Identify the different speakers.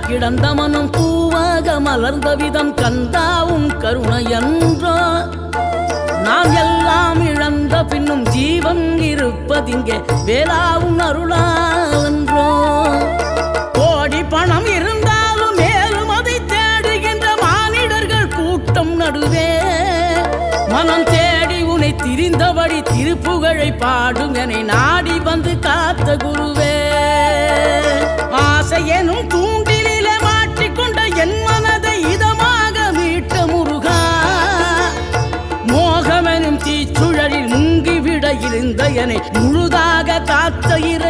Speaker 1: கிடந்த மனம் பூவாக மலர்ந்த விதம் கந்தாவும் கருணையன்றோ நாம் எல்லாம் இழந்த பின்னும் ஜீவன் இருப்பதிங்கே வேளாவும் அருளான்றோ கோடி பணம் இருந்தாலும் மேலும் அதை தேடுகின்ற மானிடர்கள் கூட்டம் நடுவே மனம் தேடி உனை திரிந்தபடி திருப்புகழை பாடும் என நாடி வந்து காத்த குருவே ஆசை எனும் தூண்டிலே மாட்டிக்கொண்ட என் மனதை இதமாக மீட்ட முருகா மோகமெனும் தீச்சுழலில் முங்கிவிட இருந்த என்னை முழுதாக காத்த இறை